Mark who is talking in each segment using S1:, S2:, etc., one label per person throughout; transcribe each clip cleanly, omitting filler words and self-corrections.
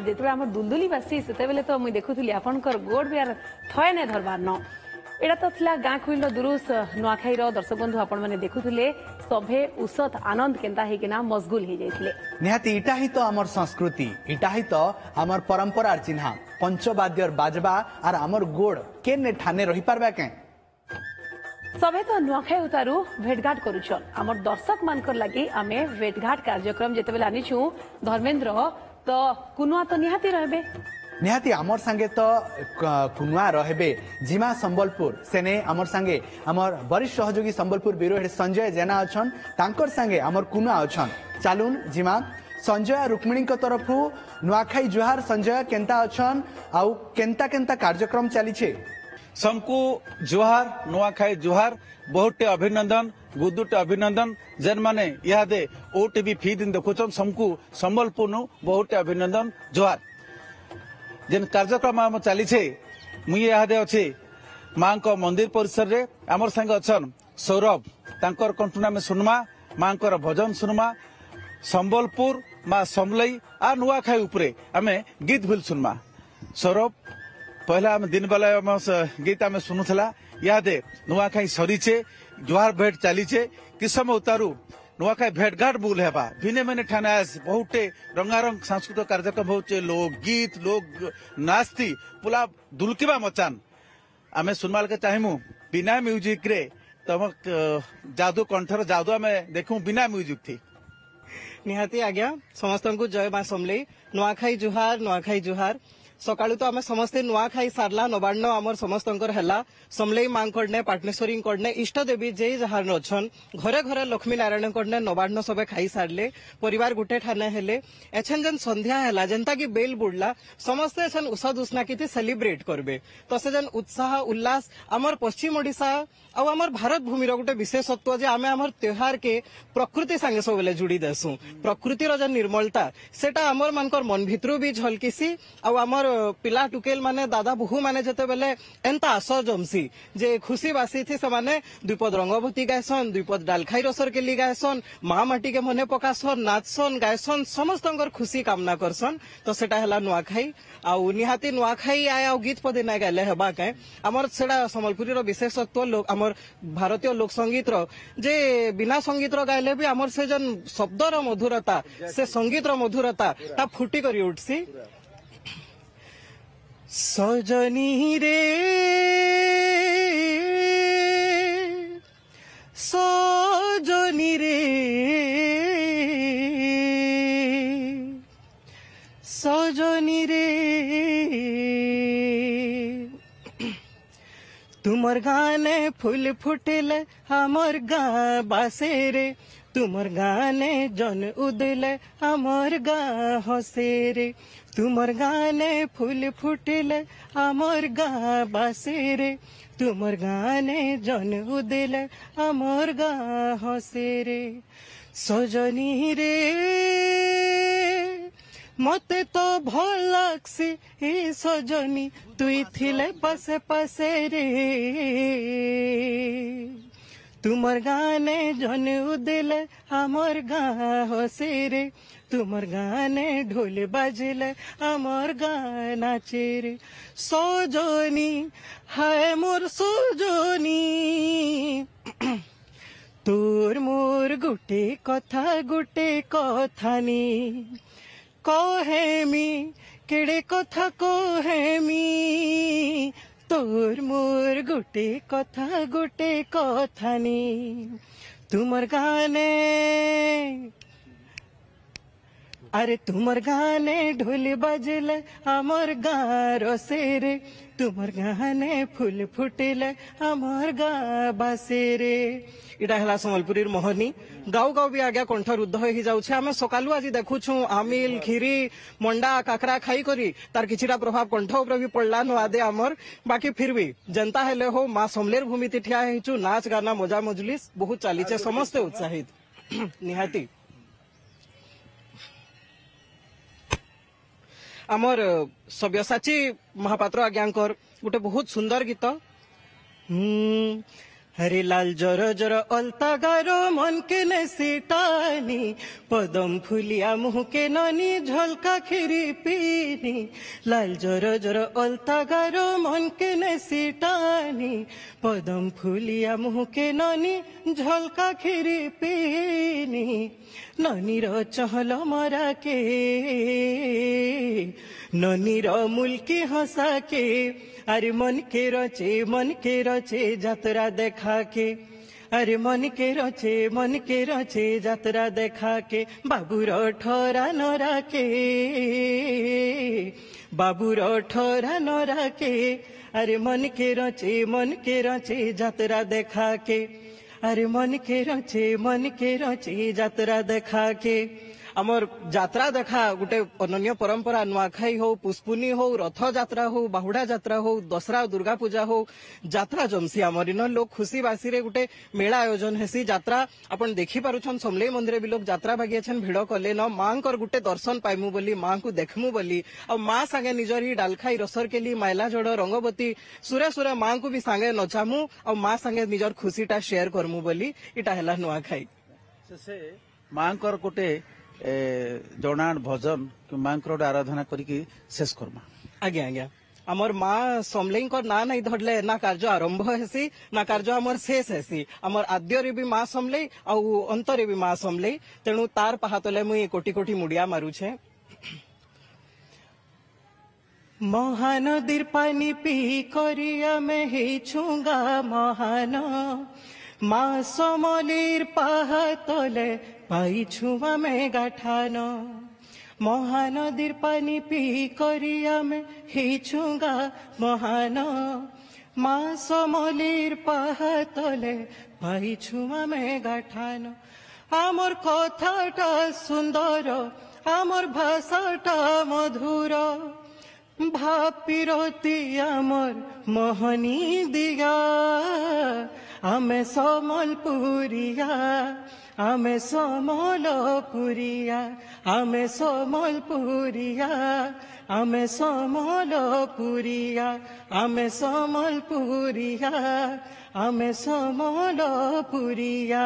S1: जिते आम दुलदुली बासी से तो मुझे देखुली आपंकर गोड़ भी यार थए नहीं धरबार न एटा तो थिला गाँ खुइल दुरुस नुआखाई दर्शक बंधु आपण मैंने देखुले सभे उसत आनंद केनता हेकिना मशगुल हो जाइथिले
S2: निहाती इटा ही तो आमर संस्कृति इटा ही तो आमर परंपरार चिन्हा पंचवाद्यर बाजबा और आमर गोड़ केने ठाने रही पारबा के
S1: सभे तो नुआखाई उतारू भेटघाट करुछन आमर दर्शक मानकर लगी आमे भेटघाट कार्यक्रम जेते बेला आनिछु धर्मेंद्र तो कुनुआ तो निहाती रहबे
S2: निहाती आमर संगे तो कुनुआ रहबे जिमा संबलपुर सेने आमर संगे आमर वरिष्ठ सहयोगी संबलपुर ब्यूरो हेड संजय जेना अछन तांकर संगे आमर कुनुआ अछन चालून जिमा संजय रुक्मिणी तरफु नुआखाई जुहार संजय केंता अछन आउ केंता केंता कार्यक्रम चली छे
S3: समकु जुहार नुआखाई जुहार बहुत अभिनंदन गुदुटे अभिनंदन जेन माने इहादे ओटीवी फी दिन देखुछन समकु संबलपुर नु बहुत अभिनंदन जुहार जेन कार्यक्रम आम चली छे मुई इहादे अछि मां को मंदिर परिसर रे आमर संग अछन सौरभ तांकर कंठना में सुनमा मां को भजन सुनमा संबलपुर मां समलई आ नुआखाई उपरे आमे गीत भूल सुनमा सौरभ पहला आम दिन बेला गीत आम सुनुला इहादे नुआखाई सरीचे जुहार भेट चलीचे कि समय उतारू नुआखाई भेटघाट बुल हेबा भिने मैंने ठाने बहुटे रंगारंग सांस्कृतिक कार्यक्रम होचे लोक गीत लोक नाचती पुला दुलकिबा मचान आमे सुनमाल के चाहिमु बिना म्यूजिक रे तम जादू कंठर जादू आमे देखू बिना म्यूजिक थी
S4: निहाती आज्ञा समस्त को जय मां समले नुआखाई जुहार सकाळु तो आमे समस्ते नुआखाई सारला नवान्न आमर समस्तंकर हला समलेई मां कड़ने पाटनेश्वरी कड़ने इष्ट देवी जे जहार अछन घरे घरे लक्ष्मी नारायण कड़ने नवान्न सबे खाई सारले परिवार गुटे ठाने हेले एछन जन संध्या हला जनता की बेल बुडला समस्ते एछन उषा दुष्ना किति सेलिब्रेट करबे तो से जन उत्साह उल्लास आमर पश्चिम ओडिशा आ आमर भारत भूमि गोटे विशेषत्व जे आमे आमर त्योहार के प्रकृति संगे सबले जुड़ी देसु प्रकृतिर जन निर्मलता सेटा आमर मानकर मन भितरु भी झलकिसी आ आमर पिला टुकेल माने दादा बहु माने जते बेले एंता आसर जमसी जे खुशी बासी थी समाने दुपद रंगवती गायसन दुपद डालखाई रसर के ली गायसन माँ माटी के मने पकासन नाचसन गायसन समस्तंकर खुशी कामना करसन तो सेटा हला नुआखाई आउ निहाती नुआखाई आया गीत पदे ना गाले हेबा के हमर सेटा सम्बलपुरी रो विशेषत्व लोक हमर भारतीय लोक संगीत रो जे बिना संगीत रो गायले भी हमर से जन शब्द रो मधुरता से संगीत रो मधुरता ता फुटी करी उठसी सजनी रे सजनी रे सजनी रे तुमर गाने फूल फुटेले हमर गा बासे रे तुमर गाने जन उदले हमर गा हसे रे तुमर गाने फूल फुटेले हमर गा बासे रे तुमर गाने जन उदले हमर गा हसे रे सजनी रे मते तो भल लागसी ए सजनी तुई थिले पासे पासे रे तुमर गाने जन उदले हमर गा हसे रे तुमर गाने ढोल बाजले हमर गा नाचे रे सजनी हाय मोर सजनी तोर मोर गुटे कथानी कहेमी केड़े कथा कहेमी तोर मोर गुटे कथानी तुमर गाने अरे तुमर गाने ढोल बजले हमर गा रसे रे तुमर गाने फूल फुटेले हमर गा बासे रे इटा हला सम्बलपुरी मोहनी गाँव गाँव भी आज्ञा कंठ रुद्ध हो जाऊे आम सकालू आज देखुछु आमिल खीरी मंडा काकरा खाई करी तार किछिटा प्रभाव कंठ उपर भी पड़ला नुआदे आमर बाकी फिर भी जनता हेले हो माँ समलेर भूमि ठिया हेचु नाच गाना मजा मजलिस बहुत चलीचे समस्ते उत्साहित निहाती आमर सब्यसाची महापात्र आज्ञाकर गोटे बहुत सुंदर गीत हरे लाल जर जर अलता गारो मन के ने सीटानी पदम फुलिया मुह के ननी झलका खीरी पीनी लाल जर जर अलता गारो मन के ने सीटानी पदम फुलिया मुह के ननी झलका खीरी पीनी ननी रो चहल मरा के ननी रो मुल्की हंसा के अरे मन के रचे जातरा देखा के अरे मन के रचे जातरा देखा के बाबूर ठोरा नरा के बाबूर ठोरा नरा के अरे मन के रचे जातरा देखा के अरे मन के रचे जातरा देखा के आमर जात्रा देखा गोटे अनन्य परंपरा नुआखाई हो पुष्पुनी हो रथ जात्रा हो बाहुड़ा जात्रा हो दसरा दुर्गा पूजा हो जात्रा जमसी आमर इन लोग खुशी बासी रे गोटे मेला आयोजन हेसी जात्रा अपन देखि पारुछन समलेई मंदिर भी लोग जात्रा भागी अछन भिड़ कले न मां कर गोटे दर्शन पाइमु बोली मां को देखमु बोली और मां संगे निजर ही डालखाई रसर के लिए माइला जोड़ रंगवती सुरे सुरे मां को भी संगे नचामु और मां संगे निजर खुशीटा शेयर करमु बोली इटा हैला नुआखाई
S3: से मां कर गोटे जनाण भजन मां आराधना करके शेष करमा
S4: आज्ञा आज्ञा आमर माँ समलेई ना नहीं धरले ना कार्य आरंभ हेसी ना कार्य आमर शेष हेसी आमर आद्य भी माँ समलेई आउ अंतरे भी माँ समलेई तेणु तार पहातले मुई कोटी कोटी मुड़िया मारुछे महानदीर पानी पी करिया में ही छुंगा महान माँ समलेर पहातले पाई छुआ में गाठान महानदीर पानी पी करिया में हिचुंगा महान माँ समलेर पहातले पाई छुआ में गाठान आमर कथाटा सुंदर आमर भाषाटा मधुर भापिरती आमर मोहनी दिया आमे समलपुरिया आमे समलपुरिया आमे समलपुरिया आमे समलपुरिया आमे समलपुरिया आमे समलपुरिया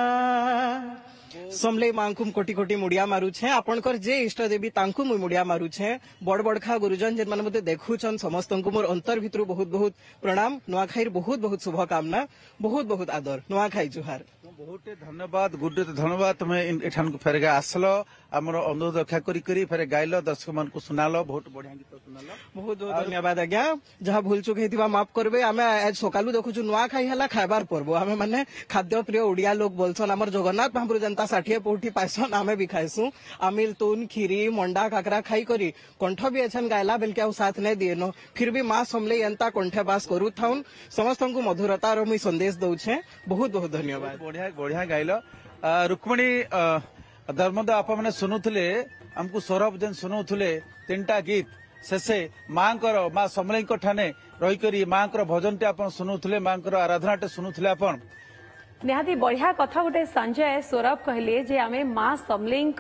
S4: समलेई मांकुम कोटी कोटी मुड़िया मारुछे आपनकर जे इष्ट देवी तांकु मुई मुड़िया मारुछे बड़ बड़खा गुरुजन जेन माने मते देखुछन समस्तंकु मोर अंतर भितरु बहुत बहुत प्रणाम नुआखाईर बहुत बहुत शुभकामना बहुत बहुत आदर नुआखाई जुहार
S3: बहुत धन्यवाद गुड धन्यवाद तुम एठान को फेर आसलो आमर अनुरोध रक्षा करी फेर गाइल दर्शक मन को सुनालो बहुत बढ़िया गीत सुनालो बहुत बहुत
S4: धन्यवाद आज्ञा जहाँ भूल चुक हेतिबा माफ करबे आमे आज सकालु देखुछु नुआखाई हला खाइबार पर्व आमे माने खाद्य प्रिय ओडिया लोग बोलछन आमर जगन्नाथ महाप्रभु जनता 60 पौठी पाइसन आमे भी खाइसु आमिल तून खीरी मंडा काकरा खाई करी कंठ भी अछन गायला बेलके आ साथ नै दिएनो फिर भी मां समलेई एंता कंठे बास करू थाउन समस्तंकु मधुरता रो मुई संदेश दउछे बहुत बहुत धन्यवाद
S3: बढ़िया बढ़िया गाइल रुक्मिणी धर्मद आप मैंने शुणुले आमको सौरभ जेन शुणुले 3टा गीत शेषे माँ माँ समलेई ठाने रहीकरी माँ भजन टे आप शुणुले माँ आराधना टे शुणुले आपण
S1: निहाती बढ़िया कथा गोटे संजय सौरभ कहले जे आमे माँ समलेई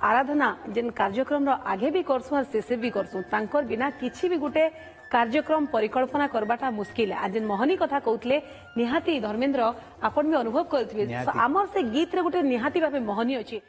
S1: आराधना जेन कार्यक्रम रो आगे भी करसु और शेषे भी करसु तांकर बिना किछि भी गोटे कार्यक्रम परिकल्पना करबाटा मुश्किल है आज मोहनी कथा कहते निहाती धर्मेंद्र आपन भी अनुभव करथिबे आमर से गीत रे गोटे निहाती भाबे मोहनी अछि।